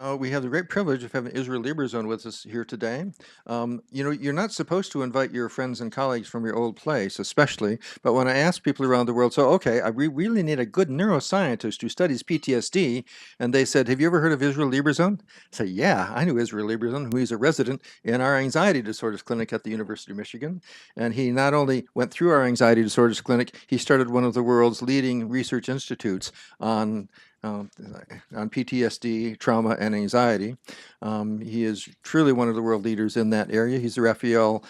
We have the great privilege of having Israel Liberzon with us here today. You're not supposed to invite your friends and colleagues from your old place, especially, but when I ask people around the world, so, okay, we really need a good neuroscientist who studies PTSD, and they said, have you ever heard of Israel Liberzon? I say, yeah, I knew Israel Liberzon, who is a resident in our anxiety disorders clinic at the University of Michigan, and he not only went through our anxiety disorders clinic, he started one of the world's leading research institutes on PTSD, trauma, and anxiety. He is truly one of the world leaders in that area. He's the Raphael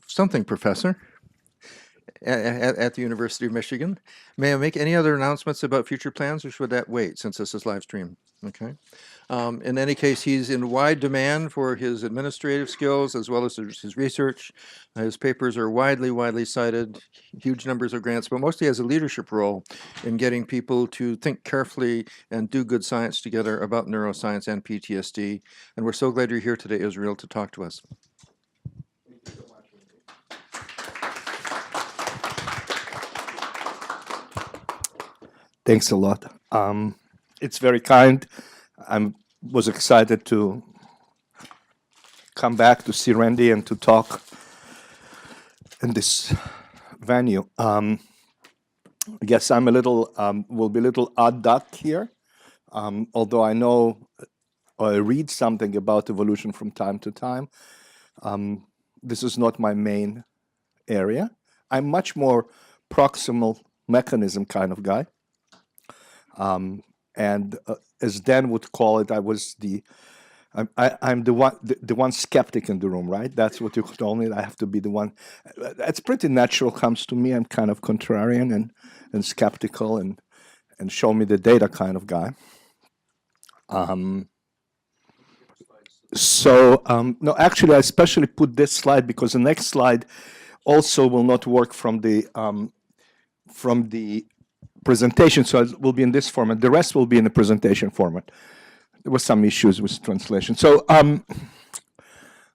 something professor at the University of Michigan. May I make any other announcements about future plans, or should that wait since this is live stream? Okay. In any case, he's in wide demand for his administrative skills as well as his research. His papers are widely cited, huge numbers of grants, but mostly has a leadership role in getting people to think carefully and do good science together about neuroscience and PTSD. And we're so glad you're here today, Israel, to talk to us. Thanks a lot. It's very kind. I was excited to come back to see Randy and to talk in this venue. I guess I'm a little, will be a little odd duck here, although I know or I read something about evolution from time to time. This is not my main area. I'm much more proximal mechanism kind of guy. And as Dan would call it, I'm the one skeptic in the room, right? That's what you told me. I have to be the one. That's pretty natural. Comes to me. I'm kind of contrarian and skeptical and show me the data kind of guy. No, actually, I especially put this slide because the next slide also will not work from the presentation, so it will be in this format. The rest will be in the presentation format. There were some issues with translation. So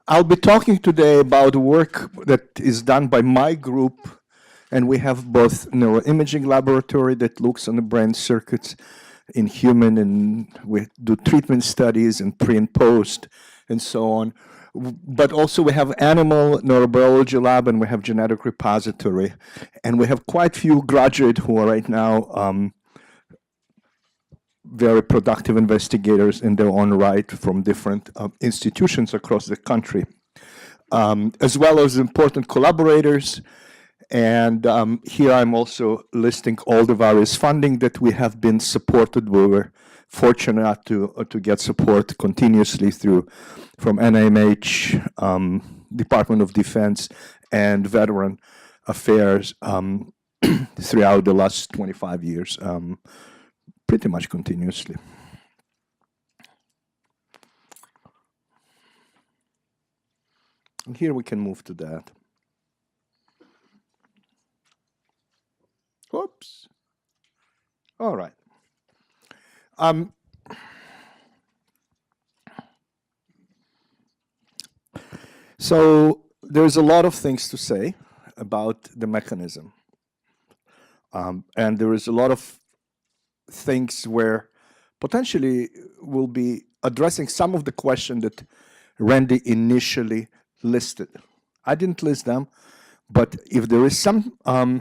I'll be talking today about work that is done by my group, and we have both neuroimaging laboratory that looks on the brain circuits in human, and we do treatment studies and pre and post and so on. But also we have animal neurobiology lab, and we have genetic repository, and we have quite few graduates who are right now very productive investigators in their own right from different institutions across the country, as well as important collaborators. And here I'm also listing all the various funding that we have been supported. We were fortunate to get support continuously from NIMH, Department of Defense, and Veteran Affairs throughout the last 25 years, pretty much continuously. And here we can move to that. Whoops. All right. So there's a lot of things to say about the mechanism. And there is a lot of things where potentially we'll be addressing some of the questions that Randy initially listed. I didn't list them, but if there is some, I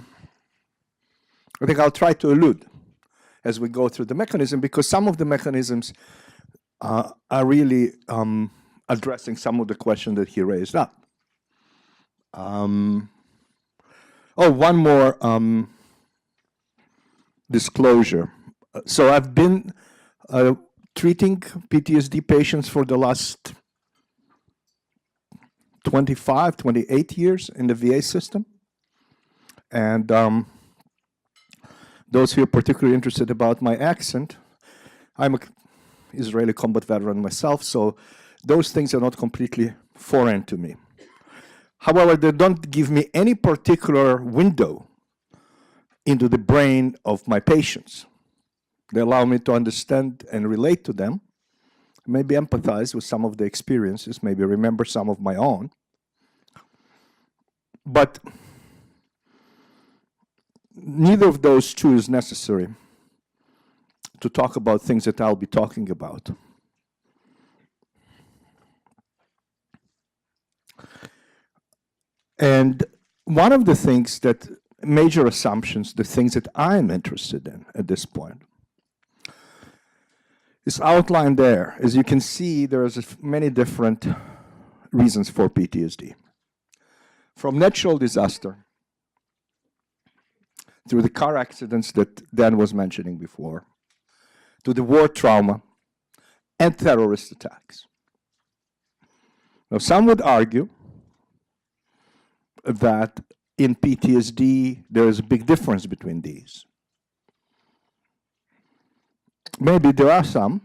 think I'll try to allude as we go through the mechanism, because some of the mechanisms are really addressing some of the questions that he raised up. One more disclosure. So I've been treating PTSD patients for the last 25, 28 years in the VA system. And those who are particularly interested about my accent, I'm an Israeli combat veteran myself, so those things are not completely foreign to me. However, they don't give me any particular window into the brain of my patients. They allow me to understand and relate to them, maybe empathize with some of the experiences, maybe remember some of my own. But neither of those two is necessary to talk about things that I'll be talking about. And one of the things that, major assumptions, the things that I'm interested in at this point, is outlined there. As you can see, there's many different reasons for PTSD. From natural disaster, through the car accidents that Dan was mentioning before, to the war trauma, and terrorist attacks. Now, some would argue that in PTSD, there is a big difference between these. Maybe there are some,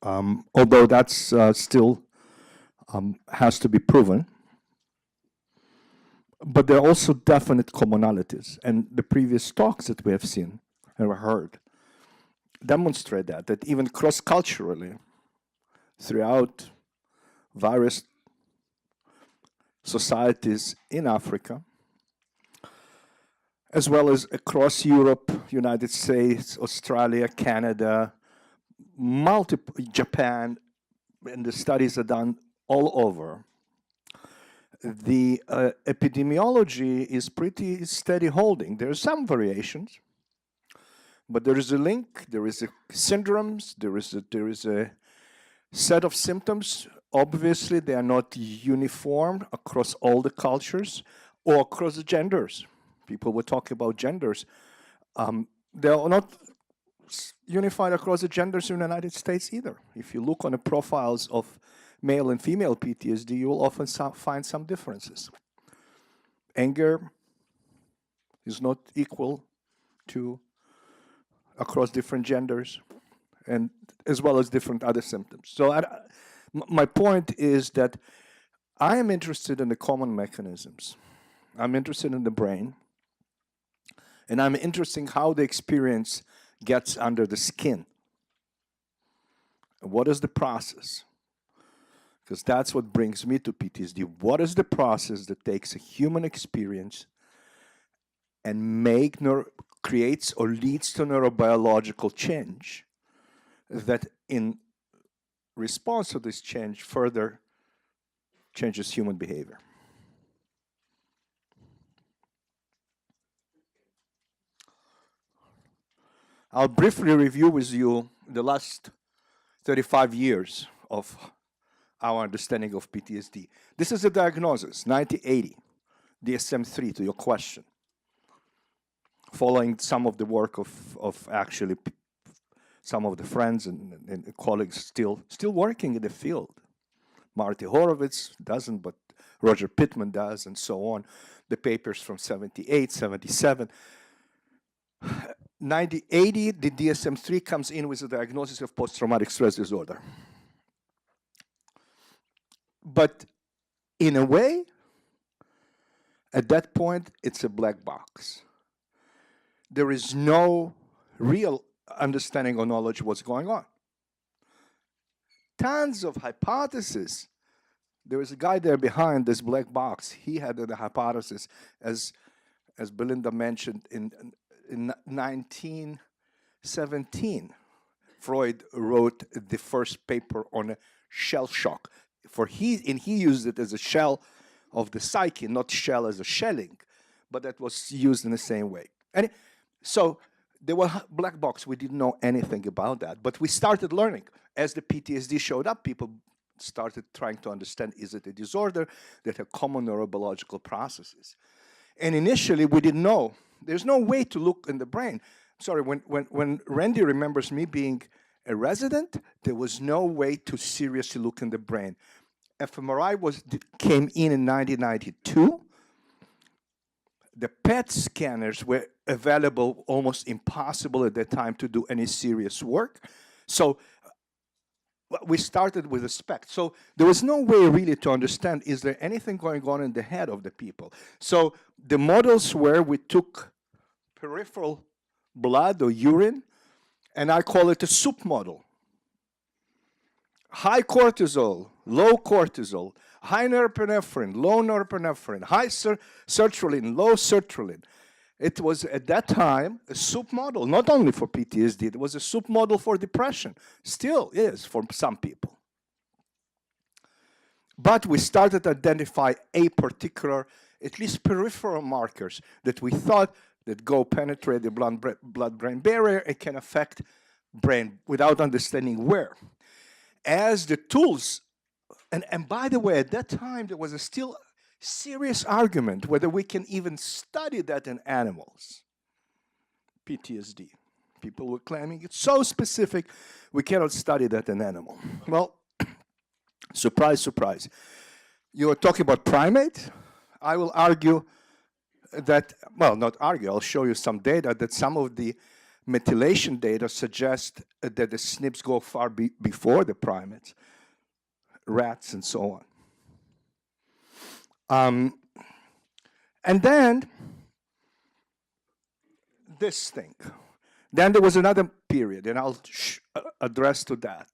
although that's still has to be proven. But there are also definite commonalities. And the previous talks that we have seen and heard demonstrate that even cross-culturally, throughout various societies in Africa, as well as across Europe, United States, Australia, Canada, Japan, and the studies are done all over. The epidemiology is pretty steady holding. There are some variations, but there is a link, there is a syndromes, there is a set of symptoms. Obviously, they are not uniform across all the cultures or across the genders. People were talking about genders. They are not unified across the genders in the United States either. If you look on the profiles of male and female PTSD, you will often find some differences. Anger is not equal to across different genders, and as well as different other symptoms. So my point is that I am interested in the common mechanisms. I'm interested in the brain, and I'm interested in how the experience gets under the skin. What is the process? Because that's what brings me to PTSD. What is the process that takes a human experience and creates or leads to neurobiological change that in response to this change further changes human behavior? I'll briefly review with you the last 35 years of our understanding of PTSD. This is a diagnosis, 1980, DSM-3, to your question, following some of the work of actually some of the friends and colleagues still working in the field. Marty Horowitz doesn't, but Roger Pittman does, and so on. The papers from 78, 77. 1980, the DSM-3 comes in with a diagnosis of post-traumatic stress disorder. But in a way, at that point, it's a black box. There is no real understanding or knowledge of what's going on. Tons of hypotheses. There was a guy there behind this black box. He had the hypothesis, as Belinda mentioned, in 1917. Freud wrote the first paper on shell shock. He used it as a shell of the psyche, not shell as a shelling, but that was used in the same way. And so there were black box. We didn't know anything about that, but we started learning. As the PTSD showed up, people started trying to understand, is it a disorder that have common neurobiological processes? And initially, we didn't know. There's no way to look in the brain. Sorry, when Randy remembers me being a resident, there was no way to seriously look in the brain. fMRI came in 1992. The PET scanners were available, almost impossible at that time to do any serious work. So we started with a SPECT. So there was no way really to understand, is there anything going on in the head of the people? So the models where we took peripheral blood or urine, and I call it a soup model. High cortisol, low cortisol, high norepinephrine, low norepinephrine, high sertraline, low sertraline. It was, at that time, a soup model, not only for PTSD, it was a soup model for depression. Still is for some people. But we started to identify a particular at least peripheral markers that we thought that go penetrate the blood-brain barrier and can affect brain without understanding where. As the tools, and by the way, at that time there was a still serious argument whether we can even study that in animals. PTSD. People were claiming it's so specific, we cannot study that in animal. Well, surprise, surprise. You are talking about primate? I will argue that, well, not argue, I'll show you some data that some of the methylation data suggest that the SNPs go far before the primates, rats and so on. And then this thing. Then there was another period, and I'll address to that.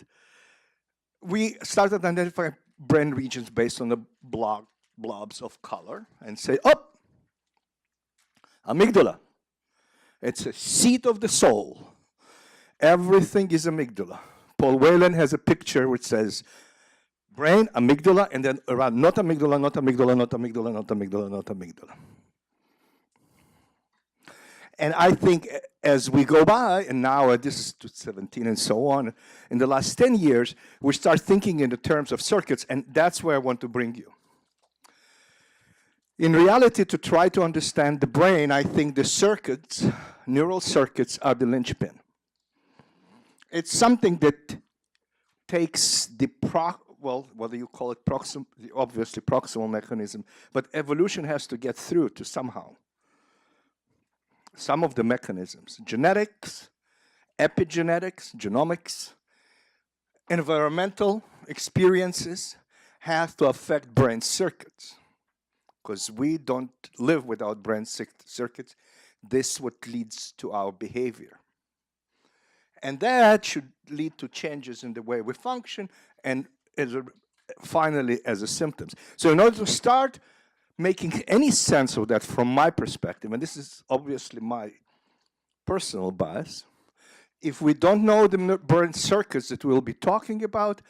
We started identifying brain regions based on the blobs of color and say, oh, amygdala. It's a seat of the soul. Everything is amygdala. Paul Whelan has a picture which says brain, amygdala, and then around not amygdala, not amygdala, not amygdala, not amygdala, not amygdala. And I think as we go by, and now this is 17 and so on, in the last 10 years, we start thinking in the terms of circuits, and that's where I want to bring you. In reality, to try to understand the brain, I think the circuits, neural circuits, are the linchpin. It's something that takes the, well, whether you call it obviously proximal mechanism, but evolution has to get through to somehow. Some of the mechanisms, genetics, epigenetics, genomics, environmental experiences have to affect brain circuits. Because we don't live without brain circuits. This is what leads to our behavior. And that should lead to changes in the way we function and finally as a symptoms. So in order to start making any sense of that from my perspective, and this is obviously my personal bias, if we don't know the brain circuits that we'll be talking about,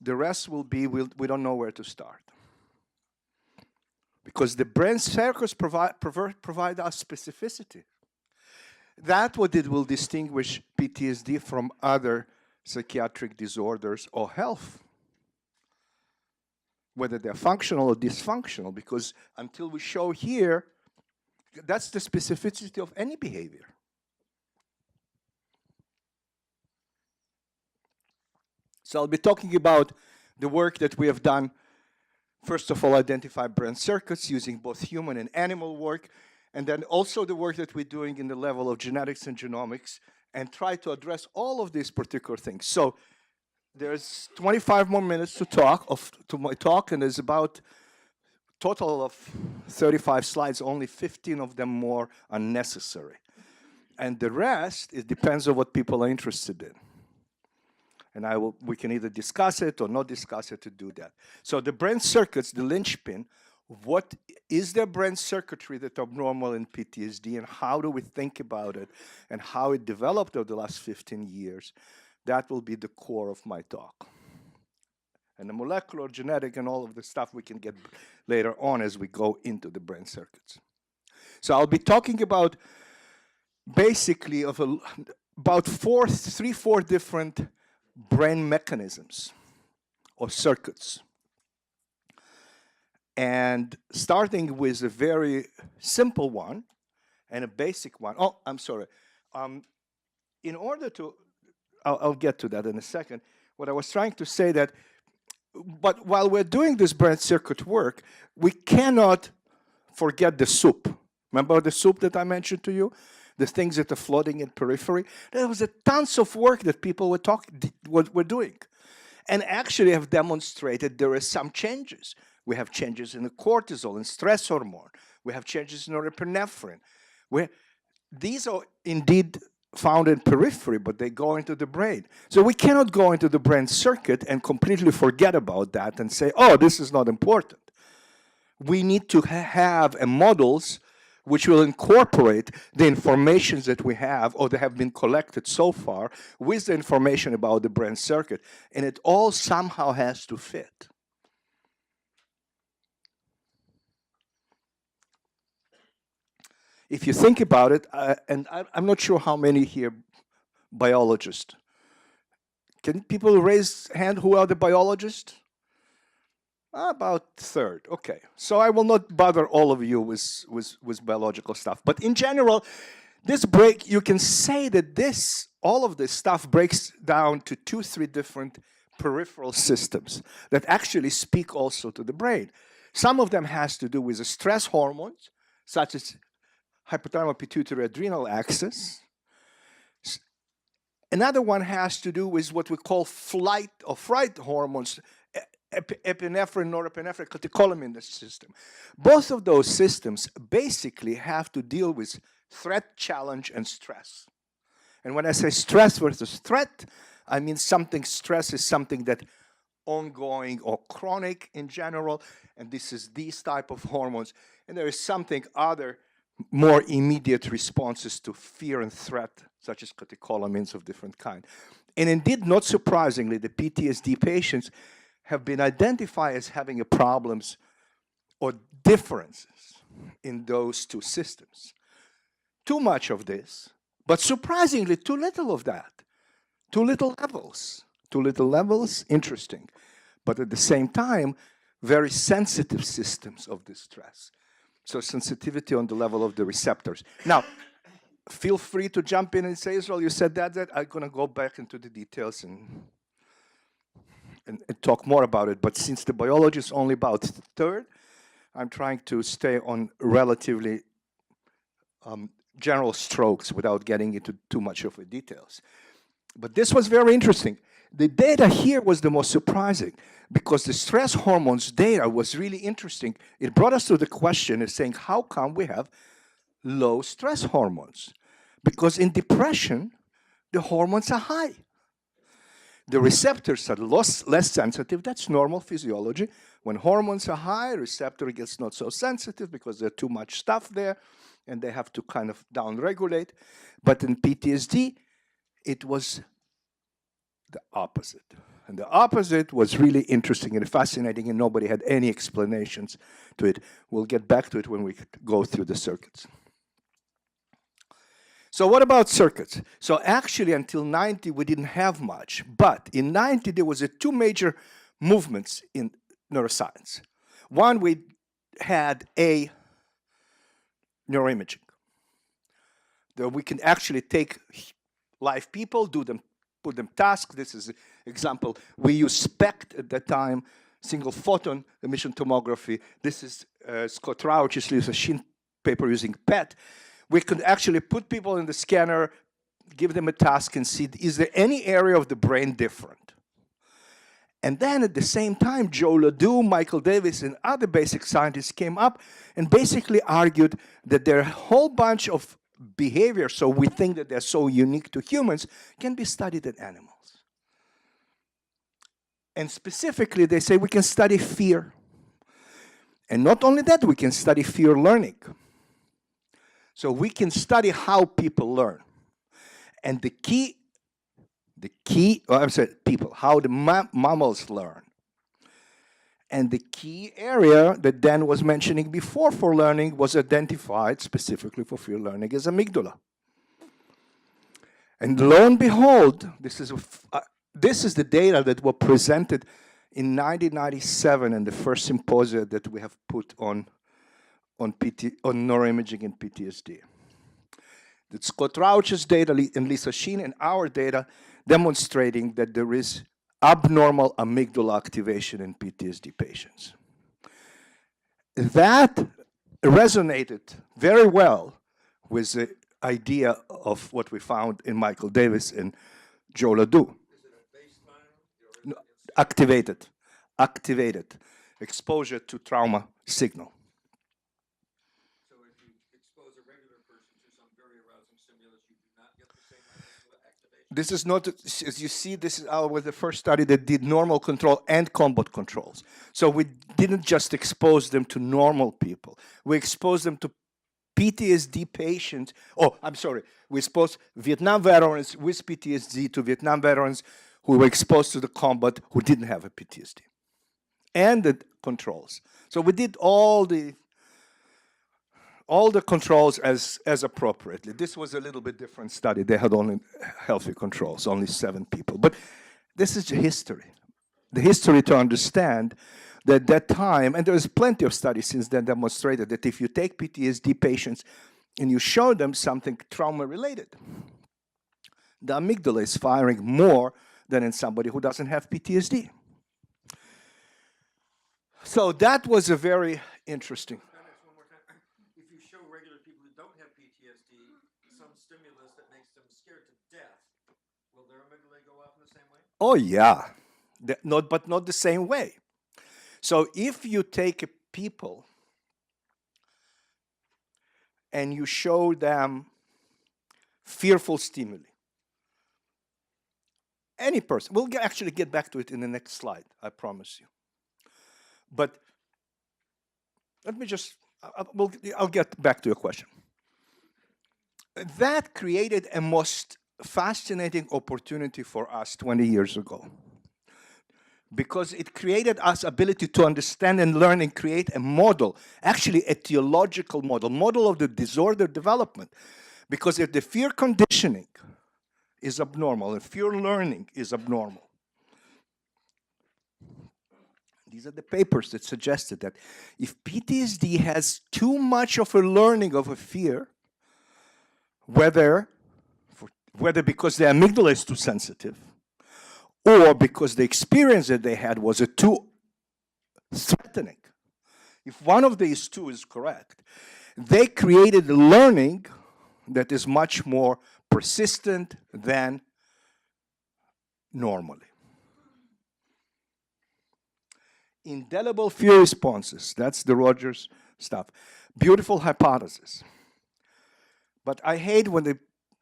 the rest will be, we don't know where to start. Because the brain circuits provide us specificity. That's what it will distinguish PTSD from other psychiatric disorders or health, whether they're functional or dysfunctional, because until we show here, that's the specificity of any behavior. So I'll be talking about the work that we have done. First of all, identify brain circuits using both human and animal work, and then also the work that we're doing in the level of genetics and genomics, and try to address all of these particular things. So there's 25 more minutes to my talk, and there's about total of 35 slides, only 15 of them more are necessary. And the rest, it depends on what people are interested in. And we can either discuss it or not discuss it to do that. So the brain circuits, the linchpin, what is their brain circuitry that are normal in PTSD, and how do we think about it, and how it developed over the last 15 years? That will be the core of my talk. And the molecular, genetic, and all of the stuff we can get later on as we go into the brain circuits. So I'll be talking about basically about three, four different brain mechanisms or circuits. And starting with a very simple one and a basic one. Oh, I'm sorry. In order to, I'll get to that in a second. What I was trying to say that, but while we're doing this brain circuit work, we cannot forget the soup. Remember the soup that I mentioned to you? The things that are floating in periphery? There was a tons of work that people were doing. And actually have demonstrated there are some changes. We have changes in the cortisol and stress hormone. We have changes in norepinephrine. These are indeed found in periphery, but they go into the brain. So we cannot go into the brain circuit and completely forget about that and say, oh, this is not important. We need to have models which will incorporate the information that we have or that have been collected so far with the information about the brain circuit. And it all somehow has to fit. if you think about it, and I'm not sure how many here biologists. Can people raise hand who are the biologists? About third. Okay. So I will not bother all of you with biological stuff. But in general, you can say that all of this stuff breaks down to 2-3 different peripheral systems that actually speak also to the brain. Some of them has to do with the stress hormones, such as hypothalamus pituitary adrenal axis. Another one has to do with what we call flight or fright hormones, epinephrine, norepinephrine, catecholamine system. Both of those systems basically have to deal with threat, challenge, and stress. And when I say stress versus threat, I mean stress is something that ongoing or chronic in general, and this is these type of hormones. And there is something other, more immediate responses to fear and threat, such as catecholamines of different kind. And indeed, not surprisingly, the PTSD patients have been identified as having problems or differences in those two systems. Too much of this, but surprisingly, too little of that. Too little levels. Too little levels, interesting. But at the same time, very sensitive systems of distress. So sensitivity on the level of the receptors. Now, feel free to jump in and say, Israel, you said that. I'm going to go back into the details and talk more about it. But since the biology is only about a third, I'm trying to stay on relatively general strokes without getting into too much of the details. But this was very interesting. The data here was the most surprising because the stress hormones data was really interesting. It brought us to the question of saying, how come we have low stress hormones? Because in depression, the hormones are high. The receptors are less sensitive. That's normal physiology. When hormones are high, receptor gets not so sensitive because there's too much stuff there, and they have to kind of downregulate. But in PTSD, it was the opposite. And the opposite was really interesting and fascinating, and nobody had any explanations to it. We'll get back to it when we go through the circuits. So what about circuits? So actually, until 90, we didn't have much. But in 90, there was two major movements in neuroscience. One, we had neuroimaging. That we can actually take live people, put them tasks. This is an example. We used SPECT at that time, single photon emission tomography. This is Scott Rauch's Liberzon paper using PET. We could actually put people in the scanner, give them a task, and see, is there any area of the brain different? And then at the same time, Joe Ledoux, Michael Davis, and other basic scientists came up and basically argued that there are a whole bunch of behaviors, so we think that they're so unique to humans, can be studied in animals. And specifically, they say we can study fear. And not only that, we can study fear learning. So we can study how people learn. And how the mammals learn. And the key area that Dan was mentioning before for learning was identified specifically for fear learning as amygdala. And lo and behold, this is the data that were presented in 1997 in the first symposium that we have put on neuroimaging and PTSD. It's Scott Rauch's data and Lisa Sheen and our data demonstrating that there is abnormal amygdala activation in PTSD patients. That resonated very well with the idea of what we found in Michael Davis and Joe Ledoux. Is it a baseline? No, activated exposure to trauma signal. So if you expose a regular person to some very arousing stimulus, you do not get the same amygdala activation? This is not, as you see, this was the first study that did normal control and combat controls. So we didn't just expose them to normal people. We exposed them to PTSD patients. We exposed Vietnam veterans with PTSD to Vietnam veterans who were exposed to the combat who didn't have a PTSD. And the controls. So we did all the all the controls as appropriately. This was a little bit different study. They had only healthy controls, only 7 people. But this is the history. The history to understand that that time, and there's plenty of studies since then demonstrated that if you take PTSD patients and you show them something trauma-related, the amygdala is firing more than in somebody who doesn't have PTSD. So that was a very interesting. One more time. If you show regular people who don't have PTSD some stimulus that makes them scared to death, will their amygdala go off in the same way? Oh yeah, but not the same way. So if you take people and you show them fearful stimuli, any person, we'll actually get back to it in the next slide, I promise you. But let me just, I'll get back to your question. That created a most fascinating opportunity for us 20 years ago, because it created us ability to understand and learn and create a model, actually a theological model of the disorder development. Because if the fear conditioning is abnormal and fear learning is abnormal, these are the papers that suggested that if PTSD has too much of a learning of a fear, whether because the amygdala is too sensitive, or because the experience that they had was too threatening, if one of these two is correct, they created a learning that is much more persistent than normally. Indelible fear responses, that's the Rogers stuff. Beautiful hypothesis. But I hate when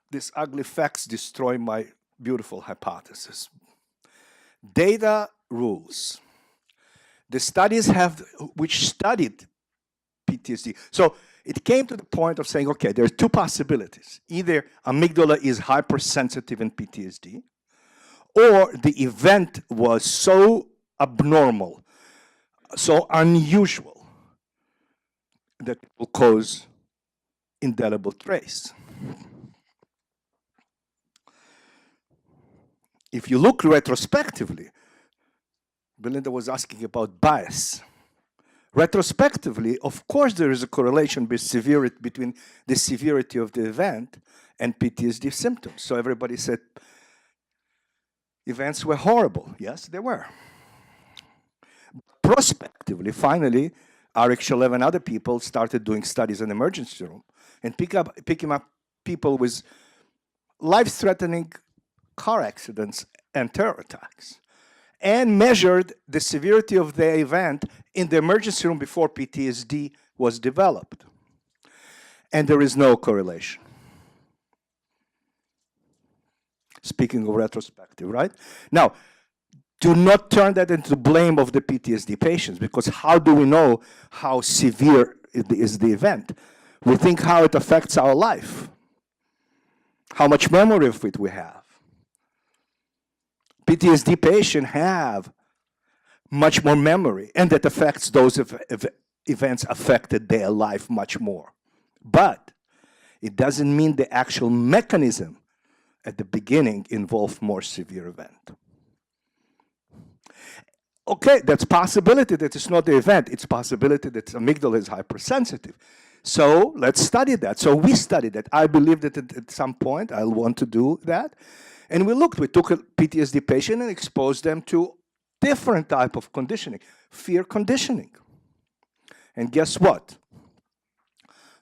these ugly facts destroy my beautiful hypothesis. Data rules. The studies which studied PTSD. So it came to the point of saying, okay, there are 2 possibilities. Either amygdala is hypersensitive in PTSD, or the event was so abnormal, so unusual, that it will cause indelible trace. If you look retrospectively, Belinda was asking about bias. Retrospectively, of course, there is a correlation between the severity of the event and PTSD symptoms. So everybody said events were horrible. Yes, they were. Prospectively, finally, Arik Shalev and other people started doing studies in the emergency room and picking up people with life-threatening car accidents and terror attacks, and measured the severity of the event in the emergency room before PTSD was developed. And there is no correlation. Speaking of retrospective, right? Now, do not turn that into blame of the PTSD patients, because how do we know how severe is the event? We think how it affects our life, how much memory of it we have. PTSD patients have much more memory, and that affects those events affected their life much more. But it doesn't mean the actual mechanism at the beginning involved more severe event. Okay, that's possibility that it's not the event. It's possibility that the amygdala is hypersensitive. So let's study that. So we studied that. I believe that at some point I'll want to do that. And we took a PTSD patient and exposed them to different type of conditioning, fear conditioning. And guess what?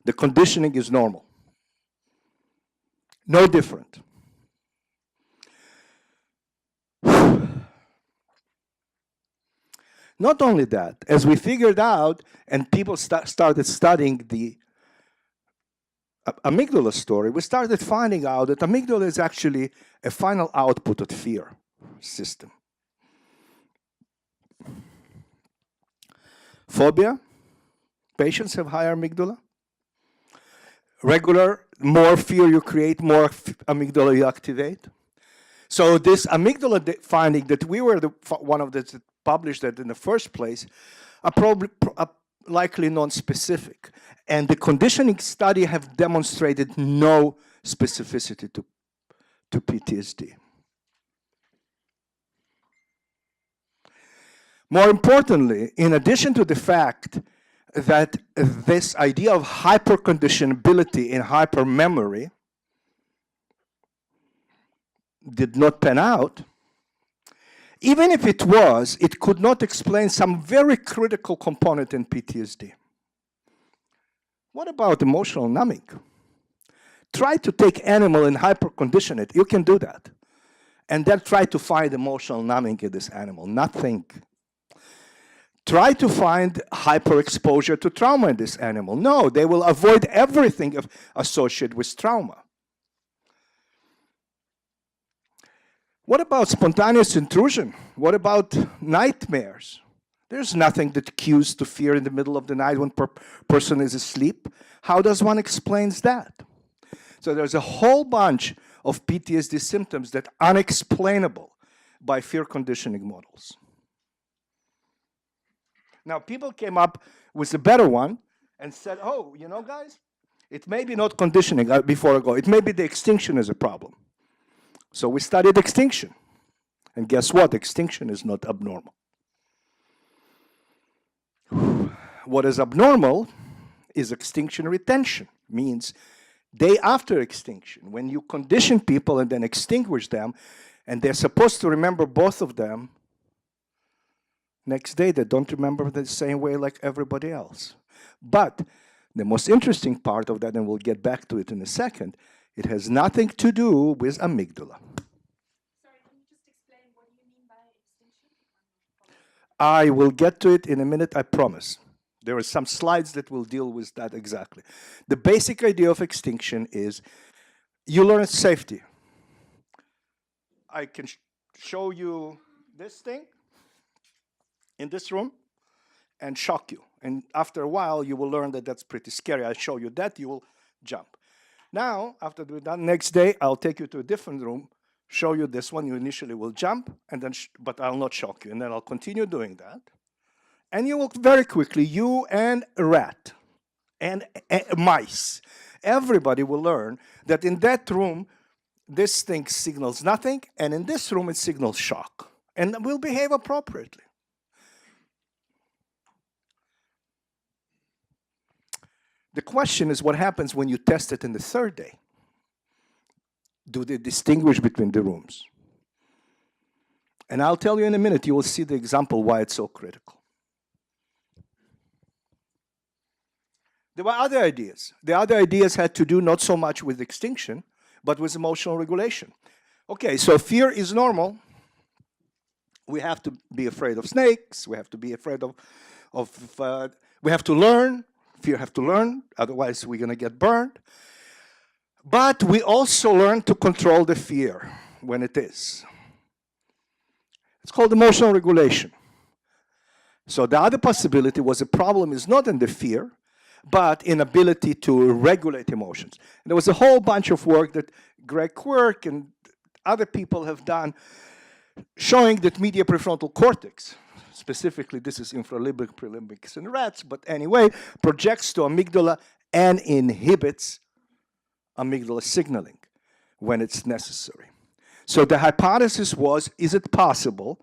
The conditioning is normal. No different. Not only that, as we figured out, and people started studying the amygdala story, we started finding out that amygdala is actually a final output of fear system. Phobia, patients have higher amygdala. More fear you create, more amygdala you activate. So this amygdala finding that we were one of the that published that in the first place, likely non-specific. And the conditioning study have demonstrated no specificity to PTSD. More importantly, in addition to the fact that this idea of hyperconditionability in hypermemory did not pan out, even if it was, it could not explain some very critical component in PTSD. What about emotional numbing? Try to take animal and hypercondition it. You can do that. And then try to find emotional numbing in this animal. Nothing. Try to find hyperexposure to trauma in this animal. No, they will avoid everything associated with trauma. What about spontaneous intrusion? What about nightmares? There's nothing that cues to fear in the middle of the night when person is asleep. How does one explain that? So there's a whole bunch of PTSD symptoms that are unexplainable by fear conditioning models. Now, people came up with a better one and said, oh, you know, guys, it may be not conditioning, before I go, it may be the extinction is a problem. So we studied extinction. And guess what? Extinction is not abnormal. What is abnormal is extinction retention. Means day after extinction, when you condition people and then extinguish them, and they're supposed to remember both of them, next day they don't remember the same way like everybody else. But the most interesting part of that, and we'll get back to it in a second, it has nothing to do with amygdala. Sorry, can you just explain what you mean by extinction? I will get to it in a minute, I promise. There are some slides that will deal with that exactly. The basic idea of extinction is you learn safety. I can show you this thing in this room and shock you. And after a while, you will learn that that's pretty scary. I show you that, you will jump. Now, after we're done, next day, I'll take you to a different room, show you this one. You initially will jump, and then but I'll not shock you. And then I'll continue doing that. And you will very quickly, you and a rat and mice, everybody will learn that in that room, this thing signals nothing, and in this room, it signals shock. And will behave appropriately. The question is what happens when you test it in the third day? Do they distinguish between the rooms? And I'll tell you in a minute, you will see the example why it's so critical. There were other ideas. The other ideas had to do not so much with extinction, but with emotional regulation. Okay, so fear is normal. We have to be afraid of snakes. We have to be afraid we have to learn. Fear have to learn, otherwise we're going to get burned. But we also learn to control the fear when it is. It's called emotional regulation. So the other possibility was the problem is not in the fear, but inability to regulate emotions. And there was a whole bunch of work that Greg Quirk and other people have done showing that medial prefrontal cortex, specifically this is infralimbic, prelimbic in rats, but anyway, projects to amygdala and inhibits amygdala signaling when it's necessary. So the hypothesis was, is it possible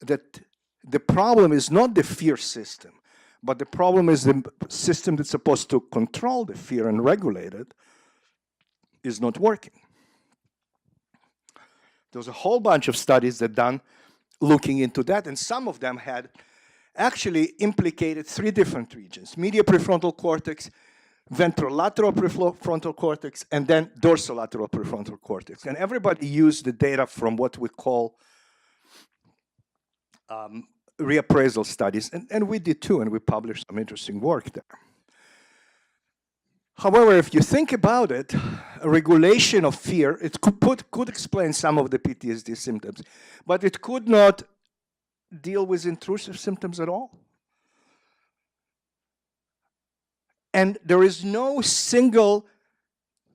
that the problem is not the fear system, but the problem is the system that's supposed to control the fear and regulate it is not working. There was a whole bunch of studies that done looking into that, and some of them had actually implicated 3 different regions: medial prefrontal cortex, ventrolateral prefrontal cortex, and then dorsolateral prefrontal cortex. And everybody used the data from what we call reappraisal studies, and we did too, and we published some interesting work there. However, if you think about it, a regulation of fear, it could explain some of the PTSD symptoms, but it could not deal with intrusive symptoms at all. And there is no single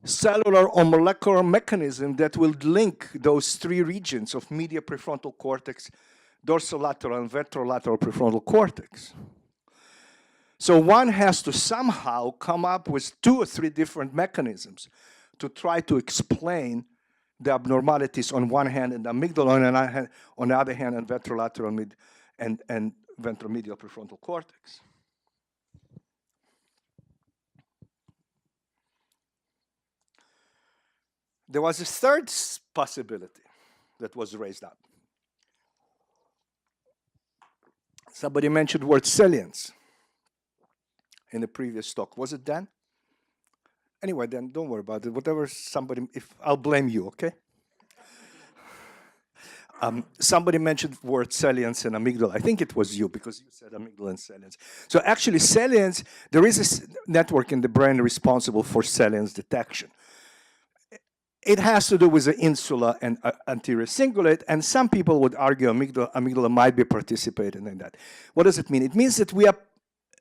cellular or molecular mechanism that will link those 3 regions of medial prefrontal cortex, dorsolateral and ventrolateral prefrontal cortex. So one has to somehow come up with 2 or 3 different mechanisms to try to explain the abnormalities on one hand and the amygdala on the other hand and ventrolateral and ventromedial prefrontal cortex. There was a third possibility that was raised up. Somebody mentioned the word salience in the previous talk. Was it Dan? Anyway, then don't worry about it. Whatever somebody, I'll blame you, okay? Somebody mentioned the word salience and amygdala. I think it was you because you said amygdala and salience. So actually salience, there is a network in the brain responsible for salience detection. It has to do with the insula and anterior cingulate, and some people would argue amygdala might be participating in that. What does it mean? It means that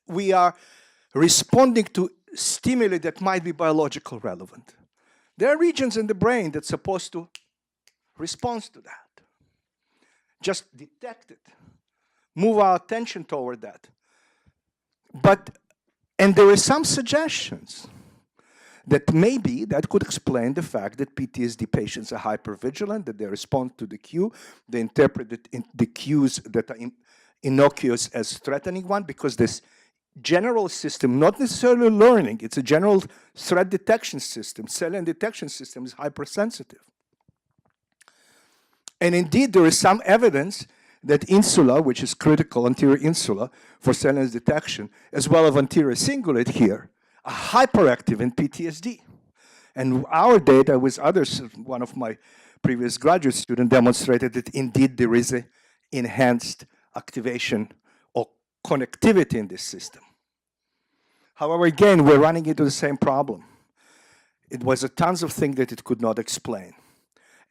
we are responding to stimuli that might be biological relevant. There are regions in the brain that's supposed to respond to that. Just detect it. Move our attention toward that. And there are some suggestions that maybe that could explain the fact that PTSD patients are hypervigilant, that they respond to the cue, they interpret the cues that are innocuous as threatening one, because this general system, not necessarily learning, it's a general threat detection system, Salience detection system is hypersensitive. And indeed, there is some evidence that insula, which is critical, anterior insula, for salience detection, as well as anterior cingulate here, are hyperactive in PTSD. And our data with others, one of my previous graduate students demonstrated that indeed there is an enhanced activation or connectivity in this system. However, again, we're running into the same problem. It was a tons of things that it could not explain.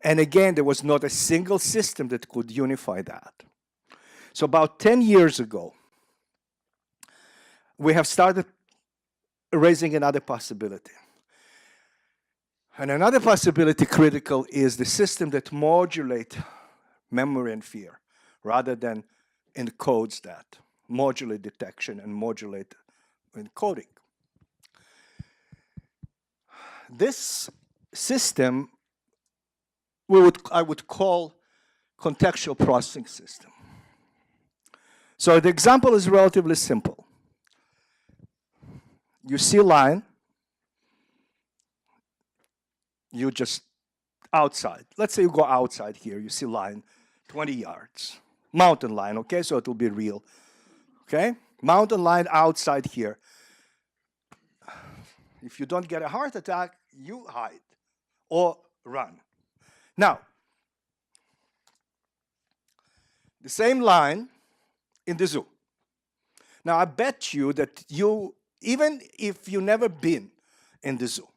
And again, there was not a single system that could unify that. So about 10 years ago, we have started raising another possibility. And another possibility critical is the system that modulates memory and fear rather than encodes that. Modulate detection and modulate encoding. This system I would call contextual processing system. So the example is relatively simple. You see a line, you just outside. Let's say you go outside here, you see line 20 yards. Mountain line, okay, so it will be real. Okay? Mountain line outside here. If you don't get a heart attack, you hide or run. Now, the same line in the zoo. Now, I bet you that even if you've never been in the zoo,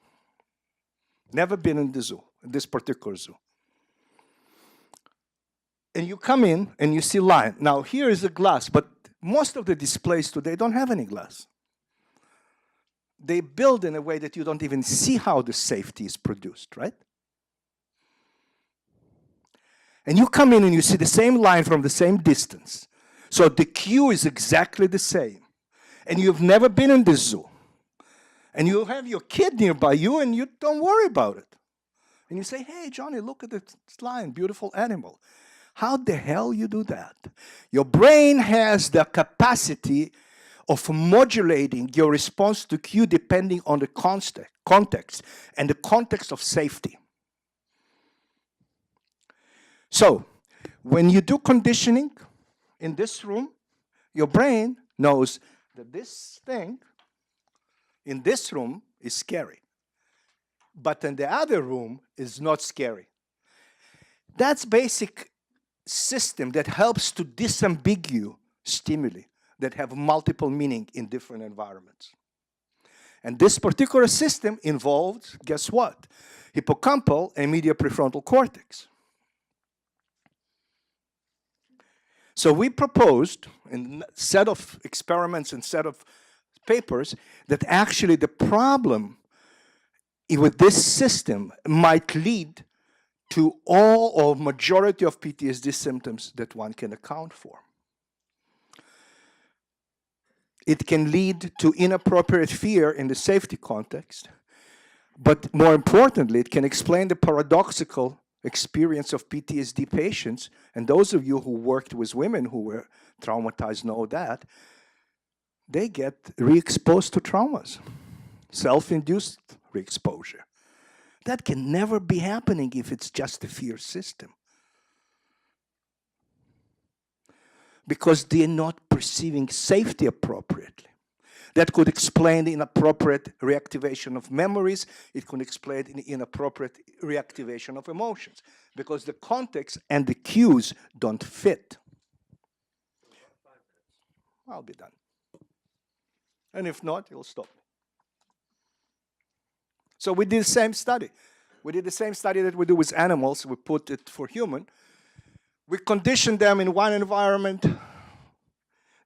in this particular zoo, and you come in and you see line. Now, here is a glass, but most of the displays today don't have any glass. They build in a way that you don't even see how the safety is produced, right? And you come in and you see the same line from the same distance. So the cue is exactly the same. And you've never been in the zoo. And you have your kid nearby you and you don't worry about it. And you say, hey, Johnny, look at this lion, beautiful animal. How the hell you do that? Your brain has the capacity of modulating your response to cue depending on the context and the context of safety. So, when you do conditioning in this room, your brain knows that this thing in this room is scary, but in the other room is not scary. That's basic system that helps to disambiguate stimuli that have multiple meaning in different environments. And this particular system involved, guess what? Hippocampal and medial prefrontal cortex. So we proposed in a set of experiments and set of papers that actually the problem with this system might lead to all or majority of PTSD symptoms that one can account for. It can lead to inappropriate fear in the safety context. But more importantly, it can explain the paradoxical experience of PTSD patients. And those of you who worked with women who were traumatized know that they get re-exposed to traumas, self-induced re-exposure. That can never be happening if it's just a fear system, because they're not perceiving safety appropriately. That could explain the inappropriate reactivation of memories. It could explain the inappropriate reactivation of emotions, because the context and the cues don't fit. I'll be done. And if not, you'll stop. So we did the same study. We did the same study that we do with animals. We put it for human. We conditioned them in one environment.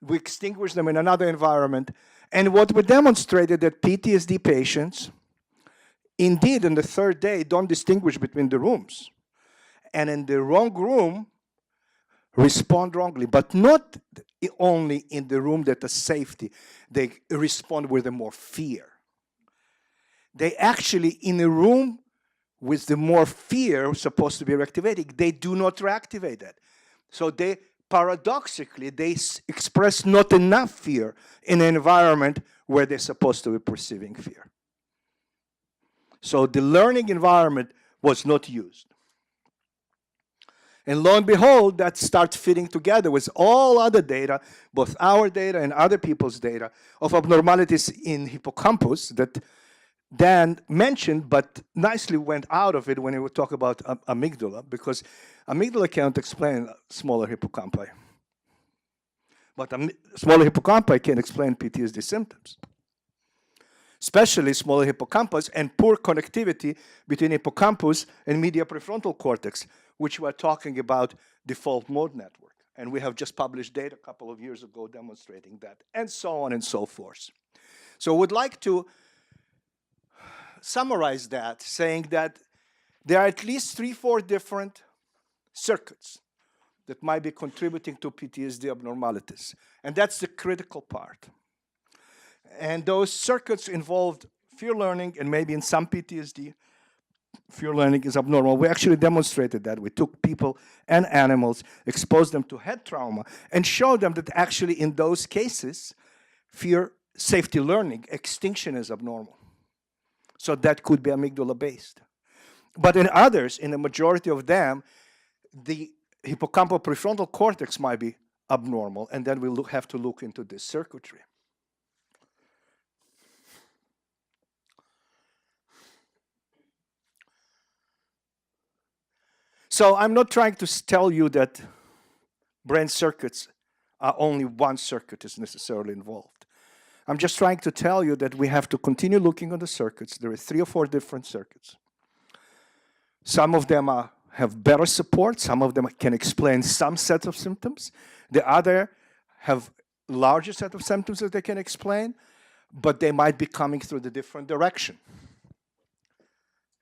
We extinguished them in another environment. And what we demonstrated that PTSD patients, indeed, on the third day, don't distinguish between the rooms. And in the wrong room, respond wrongly, but not only in the room that is safety. They respond with the more fear. They actually, in a room with the more fear supposed to be reactivating, they do not reactivate that. So they, paradoxically, they express not enough fear in an environment where they're supposed to be perceiving fear. So the learning environment was not used. And lo and behold, that starts fitting together with all other data, both our data and other people's data, of abnormalities in hippocampus that Dan mentioned, but nicely went out of it when he would talk about amygdala, because amygdala can't explain smaller hippocampi. But smaller hippocampi can explain PTSD symptoms, especially smaller hippocampus and poor connectivity between hippocampus and medial prefrontal cortex, which we're talking about default mode network. And we have just published data a couple of years ago demonstrating that, and so on and so forth. So I would like to summarize that, saying that there are at least 3-4 different circuits that might be contributing to PTSD abnormalities. And that's the critical part. And those circuits involved fear learning, and maybe in some PTSD, fear learning is abnormal. We actually demonstrated that. We took people and animals, exposed them to head trauma, and showed them that actually in those cases, fear safety learning, extinction is abnormal. So that could be amygdala-based. But in others, in the majority of them, the hippocampal prefrontal cortex might be abnormal, and then we'll have to look into this circuitry. So I'm not trying to tell you that brain circuits are only one circuit is necessarily involved. I'm just trying to tell you that we have to continue looking on the circuits. There are 3 or 4 different circuits. Some of them have better support. Some of them can explain some set of symptoms. The other have larger set of symptoms that they can explain, but they might be coming through the different direction.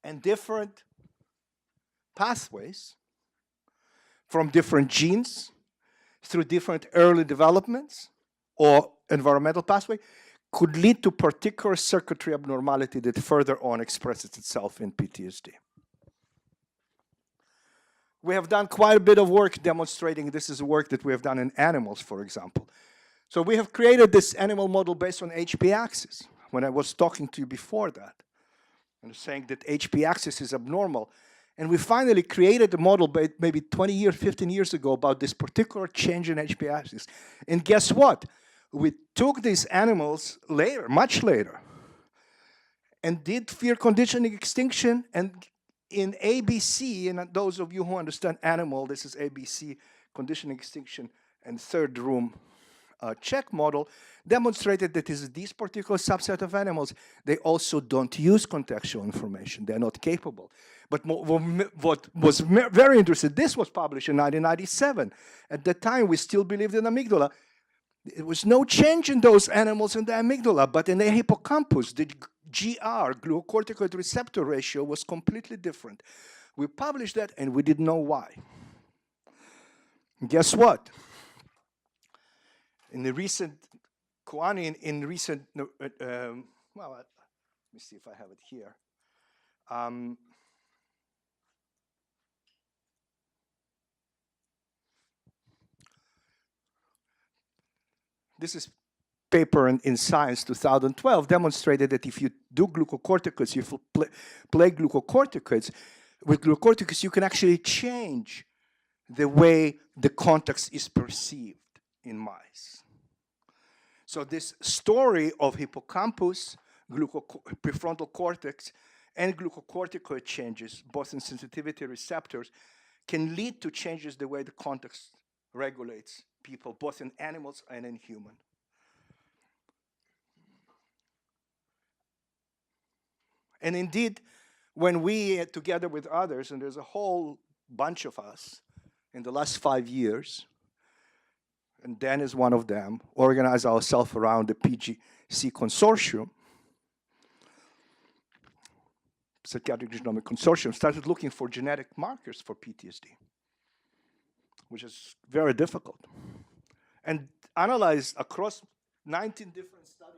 And different pathways from different genes through different early developments or environmental pathway could lead to particular circuitry abnormality that further on expresses itself in PTSD. We have done quite a bit of work demonstrating this is work that we have done in animals, for example. So we have created this animal model based on HP axis. When I was talking to you before that, and saying that HP axis is abnormal, and we finally created a model maybe 20 years, 15 years ago about this particular change in HP axis. And guess what? We took these animals later, much later, and did fear conditioning extinction. And in ABC, and those of you who understand animal, this is ABC, conditioning extinction and third room check model, demonstrated that is this particular subset of animals, they also don't use contextual information. They're not capable. But what was very interesting, this was published in 1997. At that time, we still believed in amygdala. There was no change in those animals in the amygdala, but in the hippocampus, the GR, glucocorticoid receptor ratio, was completely different. We published that, and we didn't know why. And guess what? In the recent Kouani in recent, well, let me see if I have it here. This is paper in Science 2012 demonstrated that if you do glucocorticoids, you play glucocorticoids, with glucocorticoids you can actually change the way the context is perceived in mice. So this story of hippocampus, prefrontal cortex, and glucocorticoid changes, both in sensitivity receptors, can lead to changes the way the context regulates people, both in animals and in human. And indeed, when we, together with others, and there's a whole bunch of us in the last 5 years, and Dan is one of them, organize ourselves around the PGC consortium, Psychiatric Genomic Consortium, started looking for genetic markers for PTSD, which is very difficult, and analyzed across 19 different studies.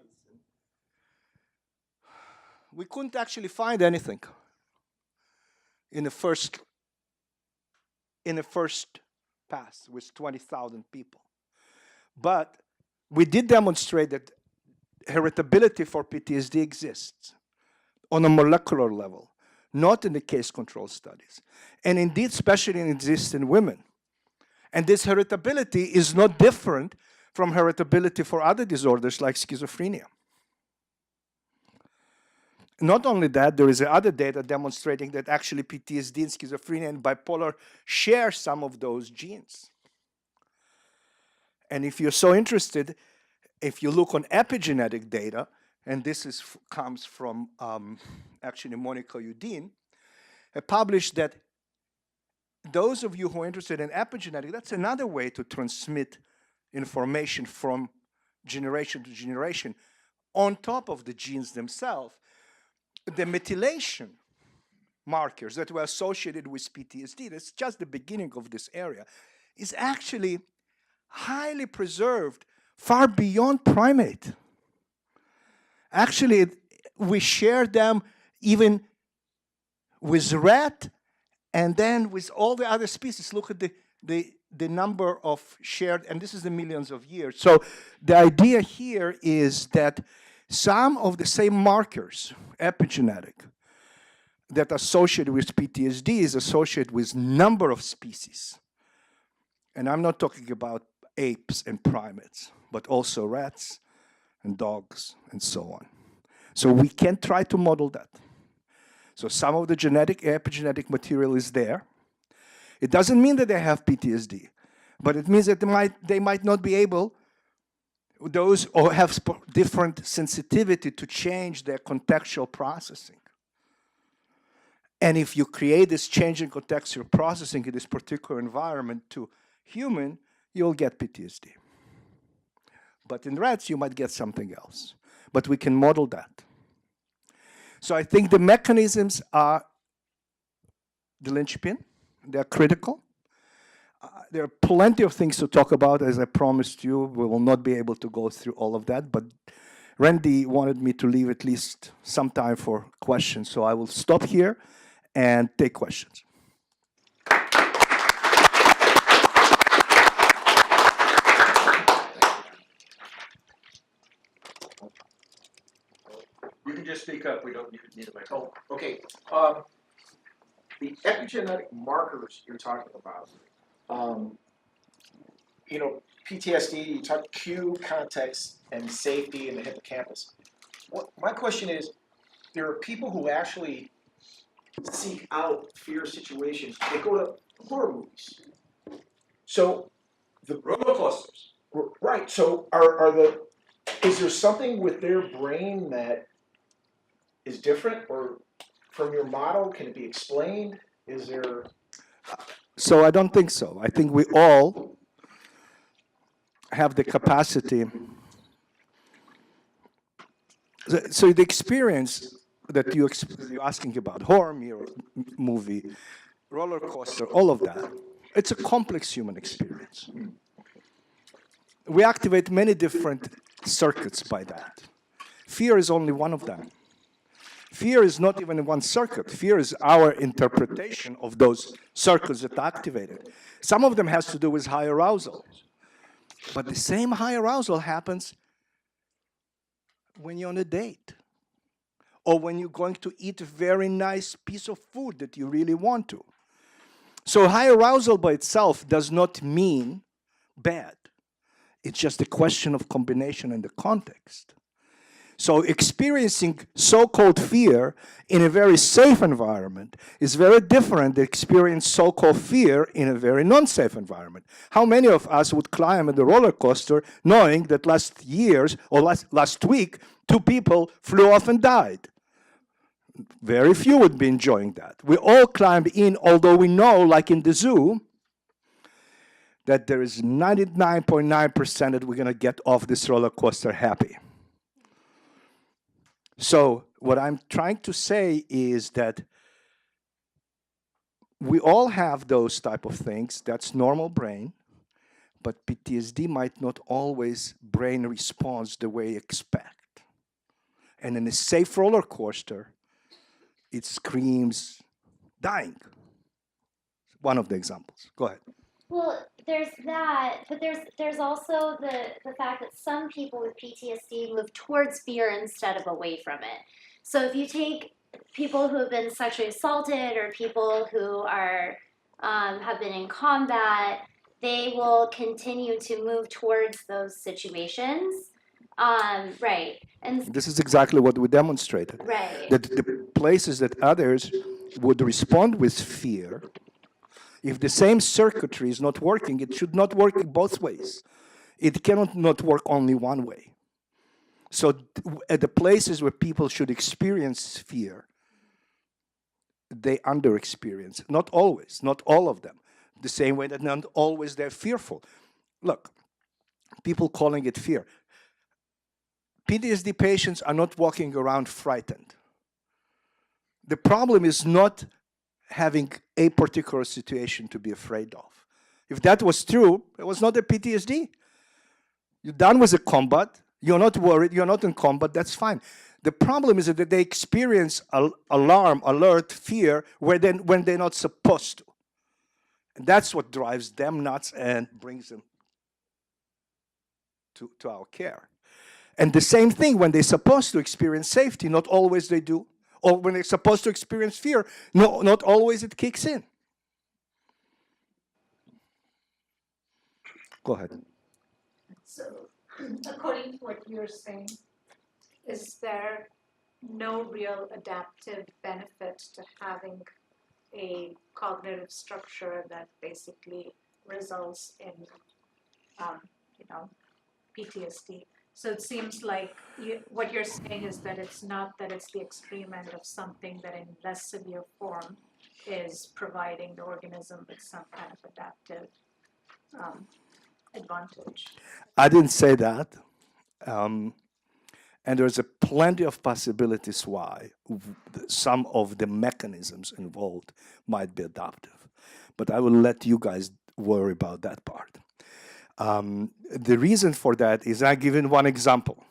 We couldn't actually find anything in the first pass with 20,000 people. But we did demonstrate that heritability for PTSD exists on a molecular level, not in the case control studies. And indeed, especially it exists in women. And this heritability is not different from heritability for other disorders like schizophrenia. Not only that, there is other data demonstrating that actually PTSD and schizophrenia and bipolar share some of those genes. And if you're so interested, if you look on epigenetic data, and this comes from actually Monica Udine, published that those of you who are interested in epigenetic, that's another way to transmit information from generation to generation on top of the genes themselves. The methylation markers that were associated with PTSD, that's just the beginning of this area, is actually highly preserved far beyond primate. Actually, we share them even with rat and then with all the other species. Look at the number of shared, and this is the millions of years. So the idea here is that some of the same markers, epigenetic, that are associated with PTSD is associated with number of species. And I'm not talking about apes and primates, but also rats and dogs and so on. So we can try to model that. So some of the genetic, epigenetic material is there. It doesn't mean that they have PTSD, but it means that they might not be able, those or have different sensitivity to change their contextual processing. And if you create this change in contextual processing in this particular environment to human, you'll get PTSD. But in rats, you might get something else. But we can model that. So I think the mechanisms are the linchpin. They're critical. There are plenty of things to talk about, as I promised you. We will not be able to go through all of that, but Randy wanted me to leave at least some time for questions, so I will stop here and take questions. You can just speak up. We don't need a microphone. Oh, okay. The epigenetic markers you're talking about, PTSD, you talk cue, context, and safety in the hippocampus. My question is, there are people who actually seek out fear situations. They go to horror movies. So the Roller coasters. right. So is there something with their brain that is different, or from your model, can it be explained? Is there? So I don't think so. I think we all have the capacity. So the experience that you're asking about, horror movie, roller coaster, all of that, it's a complex human experience. We activate many different circuits by that. Fear is only one of them. Fear is not even one circuit. Fear is our interpretation of those circuits that are activated. Some of them has to do with high arousal. But the same high arousal happens when you're on a date, or when you're going to eat a very nice piece of food that you really want to. So high arousal by itself does not mean bad. It's just a question of combination and the context. So experiencing so-called fear in a very safe environment is very different than experience so-called fear in a very non-safe environment. How many of us would climb the roller coaster knowing that last week, 2 people flew off and died? Very few would be enjoying that. We all climb in, although we know, like in the zoo, that there is 99.9% that we're going to get off this roller coaster happy. So what I'm trying to say is that we all have those type of things. That's normal brain. But PTSD might not always brain responds the way you expect. And in a safe roller coaster, it screams dying. One of the examples. Go ahead. Well, there's that, but there's also the fact that some people with PTSD move towards fear instead of away from it. So if you take people who have been sexually assaulted or people who are have been in combat, they will continue to move towards those situations. Right. And this is exactly what we demonstrated. right. That the places that others would respond with fear, if the same circuitry is not working, it should not work both ways. It cannot not work only one way. So at the places where people should experience fear, they under-experience. Not always, not all of them. The same way that not always they're fearful. Look, people calling it fear. PTSD patients are not walking around frightened. The problem is not having a particular situation to be afraid of. If that was true, it was not a PTSD. You're done with the combat, you're not worried, you're not in combat, that's fine. The problem is that they experience alarm, alert, fear when they're not supposed to. And that's what drives them nuts and brings them to our care. And the same thing when they're supposed to experience safety, not always they do. Or when they're supposed to experience fear, no, not always it kicks in. Go ahead. So, according to what you're saying, is there no real adaptive benefit to having a cognitive structure that basically results in, PTSD? So it seems like what you're saying is that it's not that it's the extreme end of something that in less severe form is providing the organism with some kind of adaptive advantage. I didn't say that. And there's plenty of possibilities why some of the mechanisms involved might be adaptive. But I will let you guys worry about that part. The reason for that is I give you one example.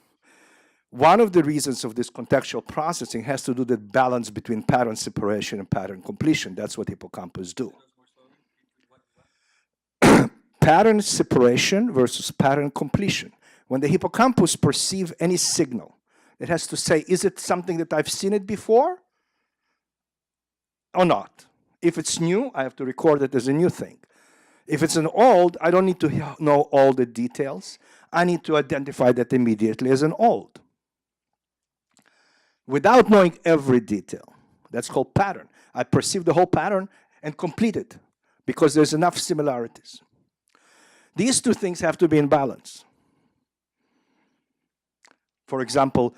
One of the reasons of this contextual processing has to do with the balance between pattern separation and pattern completion. That's what hippocampus do. Pattern separation versus pattern completion. When the hippocampus perceives any signal, it has to say, is it something that I've seen it before or not? If it's new, I have to record it as a new thing. If it's an old, I don't need to know all the details. I need to identify that immediately as an old. Without knowing every detail. That's called pattern. I perceive the whole pattern and complete it because there's enough similarities. These two things have to be in balance. For example,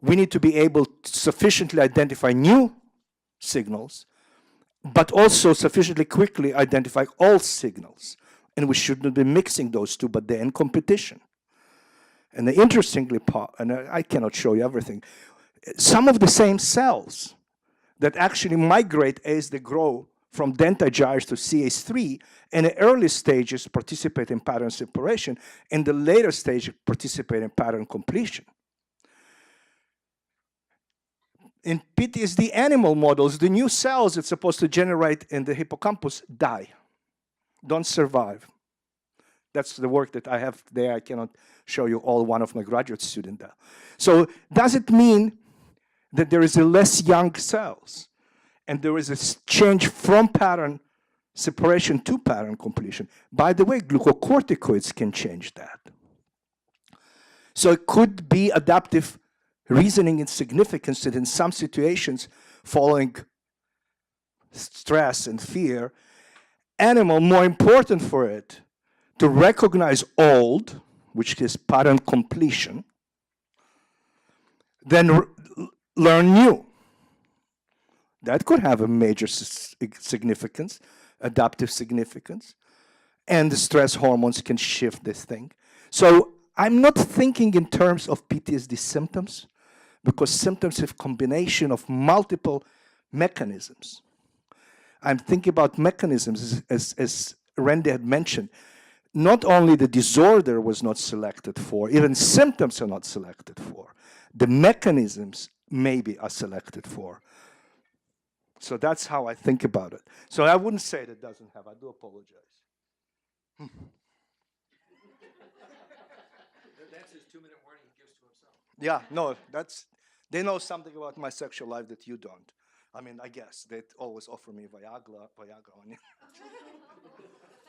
we need to be able to sufficiently identify new signals, but also sufficiently quickly identify all signals. And we shouldn't be mixing those two, but they're in competition. And the interestingly part, and I cannot show you everything, some of the same cells that actually migrate as they grow from dentagyres to CH3, in the early stages participate in pattern separation, in the later stage participate in pattern completion. In PTSD animal models, the new cells it's supposed to generate in the hippocampus die, don't survive. That's the work that I have there. I cannot show you all, one of my graduate students there. So does it mean that there is a less young cells and there is a change from pattern separation to pattern completion? By the way, glucocorticoids can change that. So it could be adaptive reasoning and significance that in some situations following stress and fear, animal more important for it to recognize old, which is pattern completion, then learn new. That could have a major significance, adaptive significance, and the stress hormones can shift this thing. So I'm not thinking in terms of PTSD symptoms, because symptoms have combination of multiple mechanisms. I'm thinking about mechanisms, as Randy had mentioned. Not only the disorder was not selected for, even symptoms are not selected for. The mechanisms maybe are selected for. So that's how I think about it. So I wouldn't say it doesn't have. I do apologize. That's his 2-minute warning he gives to himself. Yeah, no, they know something about my sexual life that you don't. I mean, I guess they always offer me Viagra on you.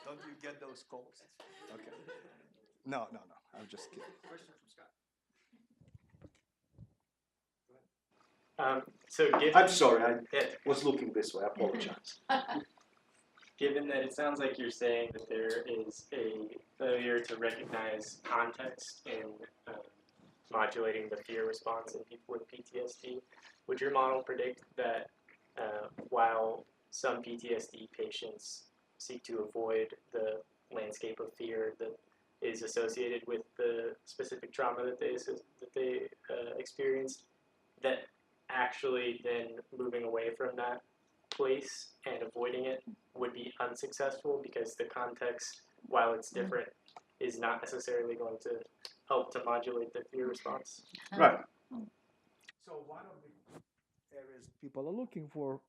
Don't you get those calls? Okay. No, I'm just kidding. Question from Scott. So given, I'm sorry, I yeah, was looking this way, I apologize. given that it sounds like you're saying that there is a failure to recognize context in modulating the fear response in people with PTSD, would your model predict that while some PTSD patients seek to avoid the landscape of fear that is associated with the specific trauma that they experienced, that actually then moving away from that place and avoiding it would be unsuccessful because the context, while it's different, is not necessarily going to help to modulate the fear response? Right. So one of the areas people are looking for,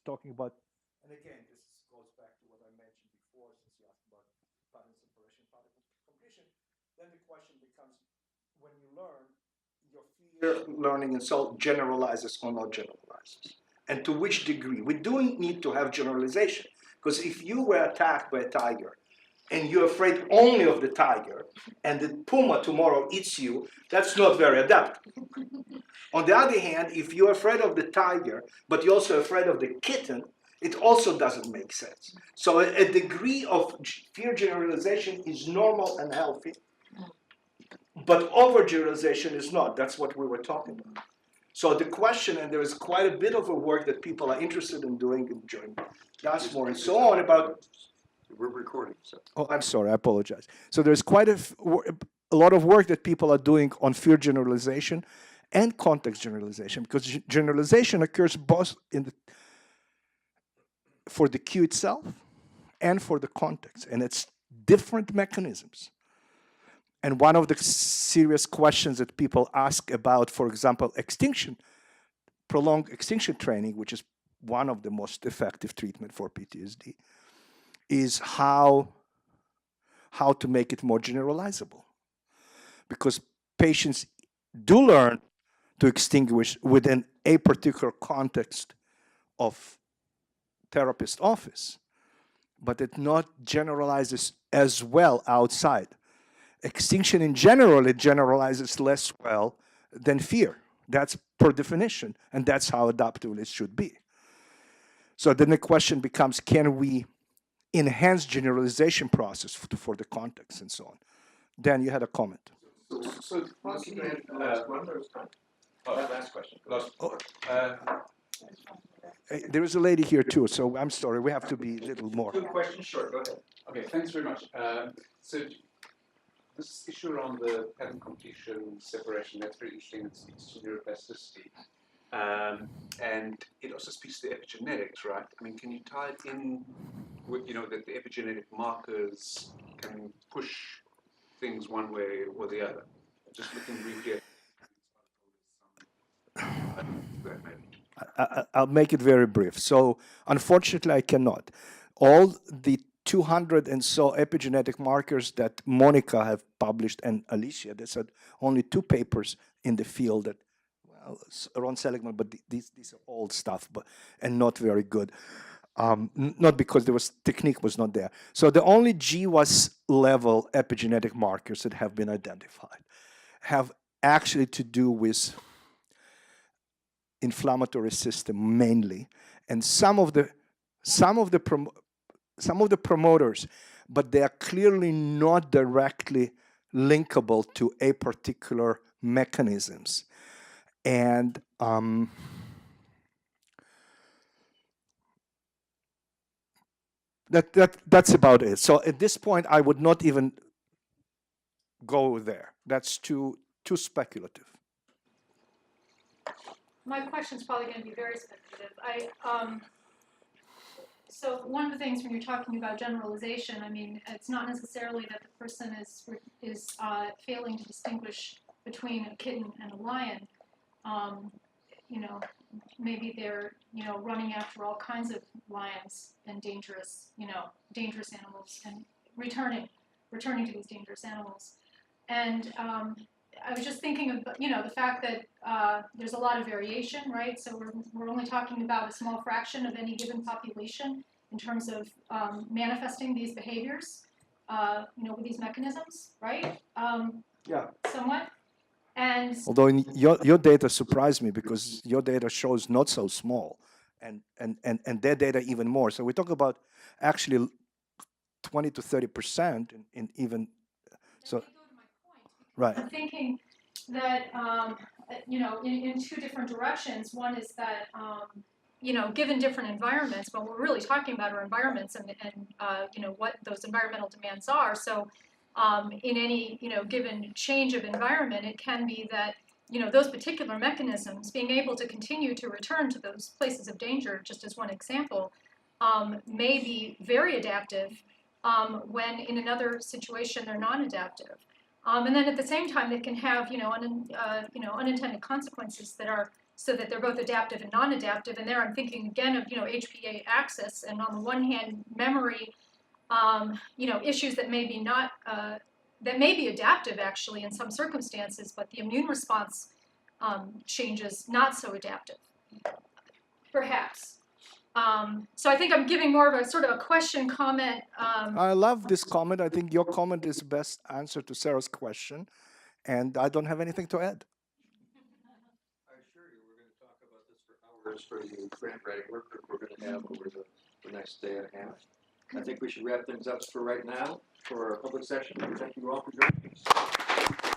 talking about, and again, this goes back to what I mentioned before, since you asked about pattern separation, pattern completion, then the question becomes, when you learn, your fear learning and so generalizes or not generalizes. And to which degree? We do need to have generalization, because if you were attacked by a tiger and you're afraid only of the tiger and the puma tomorrow eats you, that's not very adaptive. On the other hand, if you're afraid of the tiger, but you're also afraid of the kitten, it also doesn't make sense. So a degree of fear generalization is normal and healthy, but over-generalization is not. That's what we were talking about. So the question, and there is quite a bit of a work that people are interested in doing during Gosmore and so on about. We're recording, so. Oh, I'm sorry, I apologize. So there's quite a lot of work that people are doing on fear generalization and context generalization, because generalization occurs both for the cue itself and for the context, and it's different mechanisms. And one of the serious questions that people ask about, for example, extinction, prolonged extinction training, which is one of the most effective treatment for PTSD, is how to make it more generalizable. Because patients do learn to extinguish within a particular context of therapist office, but it not generalizes as well outside. Extinction in general, it generalizes less well than fear. That's per definition, and that's how adaptive it should be. So then the question becomes, can we enhance generalization process for the context and so on? Dan, you had a comment. So last question. There is a lady here too, so I'm sorry, we have to be a little more. Good question, sure, go ahead. Okay, thanks very much. So this issue around the pattern completion separation, that's very interesting. It speaks to neuroplasticity. And it also speaks to the epigenetics, right? I mean, can you tie it in with, that the epigenetic markers can push things one way or the other? Just looking briefly at that, maybe. I'll make it very brief. So, unfortunately, I cannot. All the 200 and so epigenetic markers that Monica have published and Alicia, there's only 2 papers in the field that, well, Ron Seligman, but these are old stuff, and not very good. Not because technique was not there. So the only GWAS level epigenetic markers that have been identified have actually to do with inflammatory system mainly, and some of the promoters, but they are clearly not directly linkable to a particular mechanisms. And that's about it. So at this point, I would not even go there. That's too speculative. My question's probably going to be very speculative. So one of the things when you're talking about generalization, I mean, it's not necessarily that the person is failing to distinguish between a kitten and a lion. Maybe they're running after all kinds of lions and dangerous animals and returning to these dangerous animals. And I was just thinking of the fact that there's a lot of variation, right? So we're only talking about a small fraction of any given population in terms of manifesting these behaviors, with these mechanisms, right? Yeah. Somewhat. And Although your data surprised me because your data shows not so small, and their data even more. So we talk about actually 20 to 30% in even so. Right. I'm thinking that in 2 different directions. One is that given different environments, but what we're really talking about are environments and what those environmental demands are. So in any given change of environment, it can be that those particular mechanisms being able to continue to return to those places of danger, just as one example, may be very adaptive when in another situation they're non-adaptive. And then at the same time, they can have unintended consequences that are so that they're both adaptive and non-adaptive. And there I'm thinking again of HPA axis, and on the one hand, memory, issues that may be not that may be adaptive actually in some circumstances, but the immune response changes not so adaptive, perhaps. So I think I'm giving more of a sort of a question comment. I love this comment. I think your comment is the best answer to Sarah's question, and I don't have anything to add. I assure you, we're going to talk about this for hours for the grant writing work group we're going to have over the next day and a half. I think we should wrap things up for right now for our public session. Thank you all for joining us.